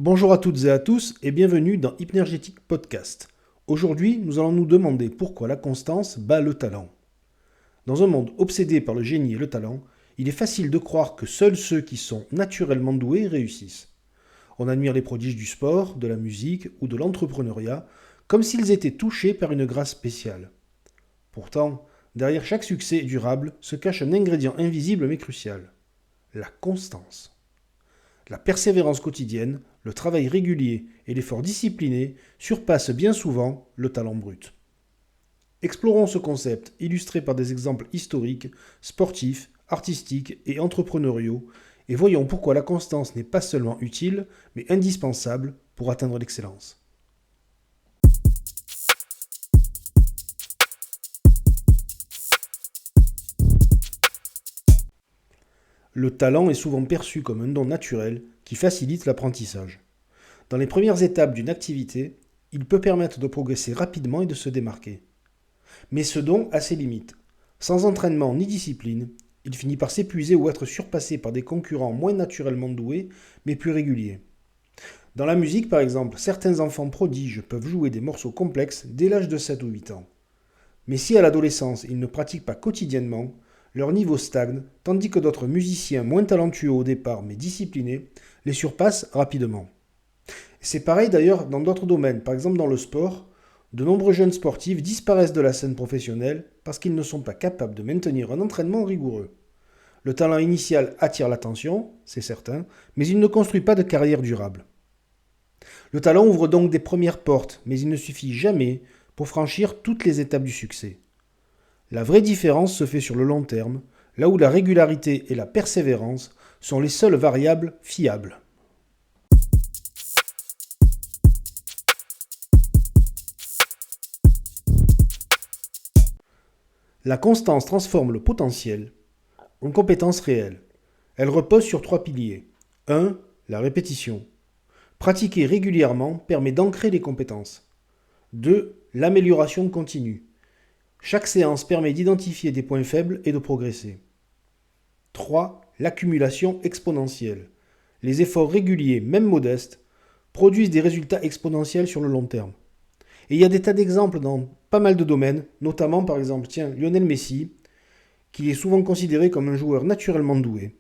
Bonjour à toutes et à tous et bienvenue dans Hypnergétique Podcast. Aujourd'hui, nous allons nous demander pourquoi la constance bat le talent. Dans un monde obsédé par le génie et le talent, il est facile de croire que seuls ceux qui sont naturellement doués réussissent. On admire les prodiges du sport, de la musique ou de l'entrepreneuriat comme s'ils étaient touchés par une grâce spéciale. Pourtant, derrière chaque succès durable se cache un ingrédient invisible mais crucial, la constance. La persévérance quotidienne, le travail régulier et l'effort discipliné surpassent bien souvent le talent brut. Explorons ce concept illustré par des exemples historiques, sportifs, artistiques et entrepreneuriaux et voyons pourquoi la constance n'est pas seulement utile, mais indispensable pour atteindre l'excellence. Le talent est souvent perçu comme un don naturel qui facilite l'apprentissage. Dans les premières étapes d'une activité, il peut permettre de progresser rapidement et de se démarquer. Mais ce don a ses limites. Sans entraînement ni discipline, il finit par s'épuiser ou être surpassé par des concurrents moins naturellement doués, mais plus réguliers. Dans la musique, par exemple, certains enfants prodiges peuvent jouer des morceaux complexes dès l'âge de 7 ou 8 ans. Mais si à l'adolescence ils ne pratiquent pas quotidiennement, leur niveau stagne, tandis que d'autres musiciens moins talentueux au départ mais disciplinés les surpassent rapidement. C'est pareil d'ailleurs dans d'autres domaines, par exemple dans le sport, de nombreux jeunes sportifs disparaissent de la scène professionnelle parce qu'ils ne sont pas capables de maintenir un entraînement rigoureux. Le talent initial attire l'attention, c'est certain, mais il ne construit pas de carrière durable. Le talent ouvre donc des premières portes, mais il ne suffit jamais pour franchir toutes les étapes du succès. La vraie différence se fait sur le long terme, là où la régularité et la persévérance sont les seules variables fiables. La constance transforme le potentiel en compétence réelle. Elle repose sur 3 piliers. 1. La répétition. Pratiquer régulièrement permet d'ancrer les compétences. 2. L'amélioration continue. Chaque séance permet d'identifier des points faibles et de progresser. 3. L'accumulation exponentielle. Les efforts réguliers, même modestes, produisent des résultats exponentiels sur le long terme. Et il y a des tas d'exemples dans pas mal de domaines, notamment par exemple Lionel Messi, qui est souvent considéré comme un joueur naturellement doué.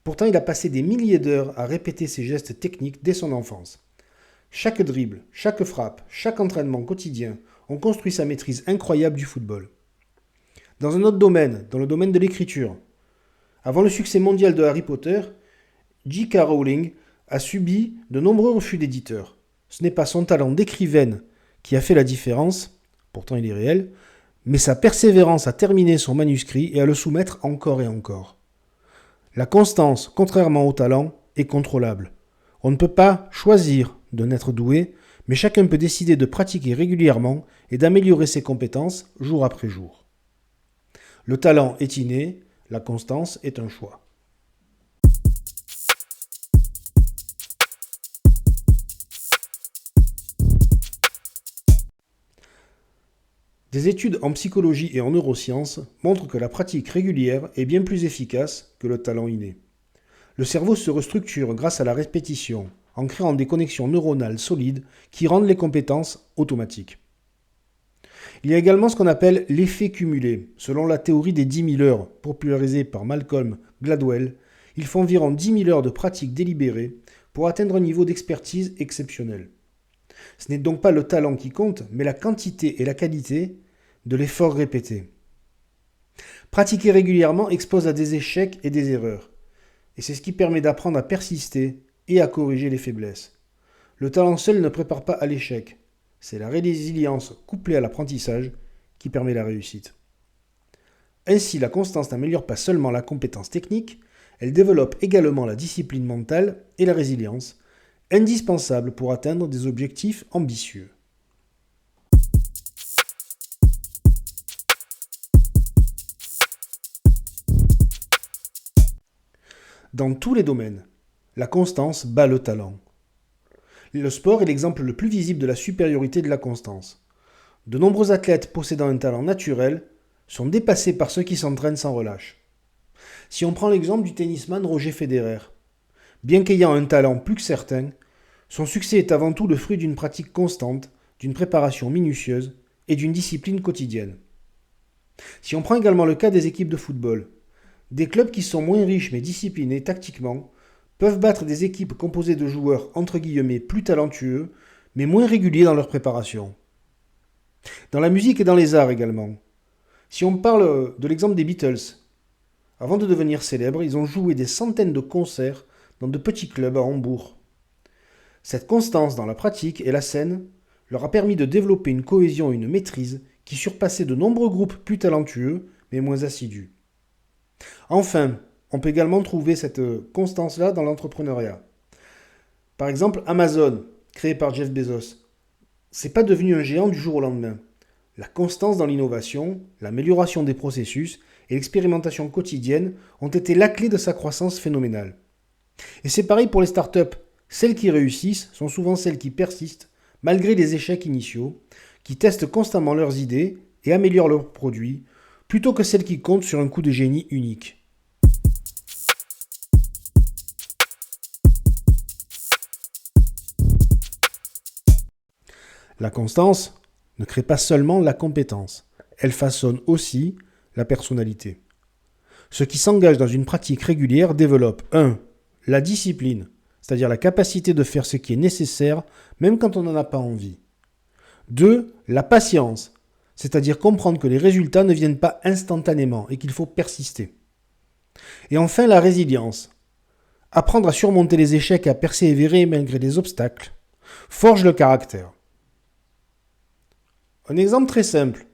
Pourtant, il a passé des milliers d'heures à répéter ses gestes techniques dès son enfance. Chaque dribble, chaque frappe, chaque entraînement quotidien ont construit sa maîtrise incroyable du football. Dans un autre domaine, dans le domaine de l'écriture, avant le succès mondial de Harry Potter, J.K. Rowling a subi de nombreux refus d'éditeurs. Ce n'est pas son talent d'écrivaine qui a fait la différence, pourtant il est réel, mais sa persévérance à terminer son manuscrit et à le soumettre encore et encore. La constance, contrairement au talent, est contrôlable. On ne peut pas choisir de n'être doué, mais chacun peut décider de pratiquer régulièrement et d'améliorer ses compétences jour après jour. Le talent est inné, la constance est un choix. Des études en psychologie et en neurosciences montrent que la pratique régulière est bien plus efficace que le talent inné. Le cerveau se restructure grâce à la répétition, en créant des connexions neuronales solides qui rendent les compétences automatiques. Il y a également ce qu'on appelle l'effet cumulé. Selon la théorie des 10 000 heures, popularisée par Malcolm Gladwell, il faut environ 10 000 heures de pratique délibérée pour atteindre un niveau d'expertise exceptionnel. Ce n'est donc pas le talent qui compte, mais la quantité et la qualité de l'effort répété. Pratiquer régulièrement expose à des échecs et des erreurs. Et c'est ce qui permet d'apprendre à persister et à corriger les faiblesses. Le talent seul ne prépare pas à l'échec. C'est la résilience couplée à l'apprentissage qui permet la réussite. Ainsi, la constance n'améliore pas seulement la compétence technique, elle développe également la discipline mentale et la résilience, indispensables pour atteindre des objectifs ambitieux. Dans tous les domaines, la constance bat le talent. Le sport est l'exemple le plus visible de la supériorité de la constance. De nombreux athlètes possédant un talent naturel sont dépassés par ceux qui s'entraînent sans relâche. Si on prend l'exemple du tennisman Roger Federer, bien qu'ayant un talent plus que certain, Son succès est avant tout le fruit d'une pratique constante, d'une préparation minutieuse et d'une discipline quotidienne. Si on prend également le cas des équipes de football, des clubs qui sont moins riches mais disciplinés tactiquement peuvent battre des équipes composées de joueurs entre guillemets plus talentueux mais moins réguliers dans leur préparation. Dans la musique et dans les arts également. Si on parle de l'exemple des Beatles, avant de devenir célèbres, ils ont joué des centaines de concerts dans de petits clubs à Hambourg. Cette constance dans la pratique et la scène leur a permis de développer une cohésion et une maîtrise qui surpassaient de nombreux groupes plus talentueux mais moins assidus. Enfin, on peut également trouver cette constance-là dans l'entrepreneuriat. Par exemple, Amazon, créé par Jeff Bezos, c'est pas devenu un géant du jour au lendemain. La constance dans l'innovation, l'amélioration des processus et l'expérimentation quotidienne ont été la clé de sa croissance phénoménale. Et c'est pareil pour les startups. Celles qui réussissent sont souvent celles qui persistent, malgré les échecs initiaux, qui testent constamment leurs idées et améliorent leurs produits, plutôt que celles qui comptent sur un coup de génie unique. La constance ne crée pas seulement la compétence, elle façonne aussi la personnalité. Ceux qui s'engagent dans une pratique régulière développent 1. La discipline, c'est-à-dire la capacité de faire ce qui est nécessaire même quand on n'en a pas envie. 2. La patience, c'est-à-dire comprendre que les résultats ne viennent pas instantanément et qu'il faut persister. Et enfin la résilience, apprendre à surmonter les échecs et à persévérer malgré les obstacles, forge le caractère. Un exemple très simple.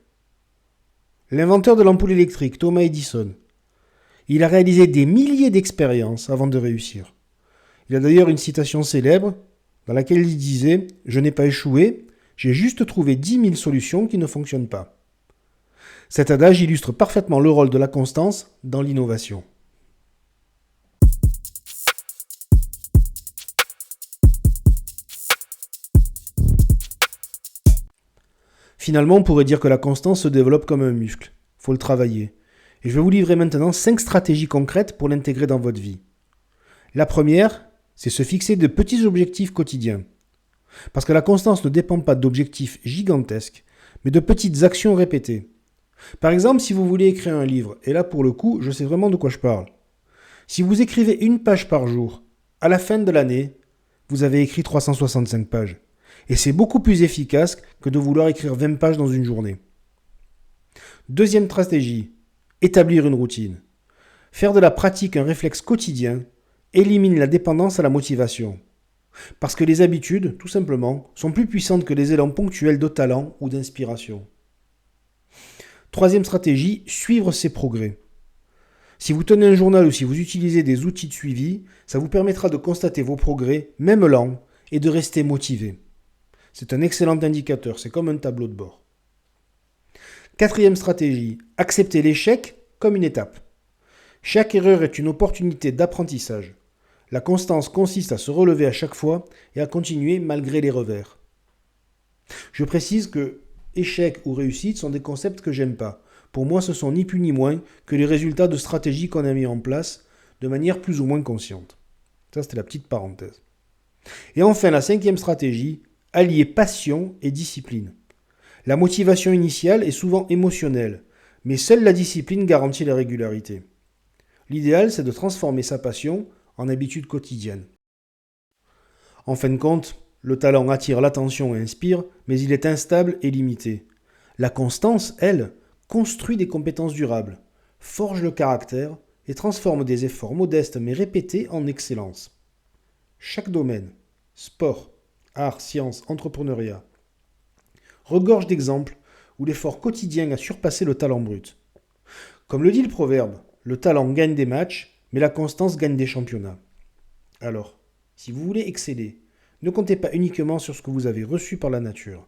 L'inventeur de l'ampoule électrique, Thomas Edison, il a réalisé des milliers d'expériences avant de réussir. Il a d'ailleurs une citation célèbre dans laquelle il disait « Je n'ai pas échoué, j'ai juste trouvé 10 000 solutions qui ne fonctionnent pas ». Cet adage illustre parfaitement le rôle de la constance dans l'innovation. Finalement, on pourrait dire que la constance se développe comme un muscle. Il faut le travailler. Et je vais vous livrer maintenant 5 stratégies concrètes pour l'intégrer dans votre vie. La première, c'est se fixer de petits objectifs quotidiens. Parce que la constance ne dépend pas d'objectifs gigantesques, mais de petites actions répétées. Par exemple, si vous voulez écrire un livre, et là pour le coup, je sais vraiment de quoi je parle. Si vous écrivez une page par jour, à la fin de l'année, vous avez écrit 365 pages. Et c'est beaucoup plus efficace que de vouloir écrire 20 pages dans une journée. Deuxième stratégie, établir une routine. Faire de la pratique un réflexe quotidien élimine la dépendance à la motivation. Parce que les habitudes, tout simplement, sont plus puissantes que les élans ponctuels de talent ou d'inspiration. Troisième stratégie, suivre ses progrès. Si vous tenez un journal ou si vous utilisez des outils de suivi, ça vous permettra de constater vos progrès, même lents, et de rester motivé. C'est un excellent indicateur, c'est comme un tableau de bord. Quatrième stratégie, accepter l'échec comme une étape. Chaque erreur est une opportunité d'apprentissage. La constance consiste à se relever à chaque fois et à continuer malgré les revers. Je précise que échec ou réussite sont des concepts que j'aime pas. Pour moi, ce sont ni plus ni moins que les résultats de stratégies qu'on a mis en place de manière plus ou moins consciente. Ça, c'était la petite parenthèse. Et enfin, la cinquième stratégie, allier passion et discipline. La motivation initiale est souvent émotionnelle, mais seule la discipline garantit la régularité. L'idéal, c'est de transformer sa passion en habitude quotidienne. En fin de compte, le talent attire l'attention et inspire, mais il est instable et limité. La constance, elle, construit des compétences durables, forge le caractère et transforme des efforts modestes mais répétés en excellence. Chaque domaine, sport, art, science, entrepreneuriat, regorge d'exemples où l'effort quotidien a surpassé le talent brut. Comme le dit le proverbe, le talent gagne des matchs, mais la constance gagne des championnats. Alors, si vous voulez exceller, ne comptez pas uniquement sur ce que vous avez reçu par la nature.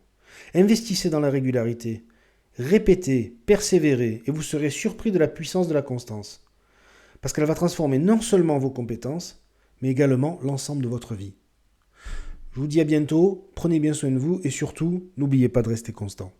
Investissez dans la régularité, répétez, persévérez, et vous serez surpris de la puissance de la constance. Parce qu'elle va transformer non seulement vos compétences, mais également l'ensemble de votre vie. Je vous dis à bientôt, prenez bien soin de vous et surtout, n'oubliez pas de rester constant.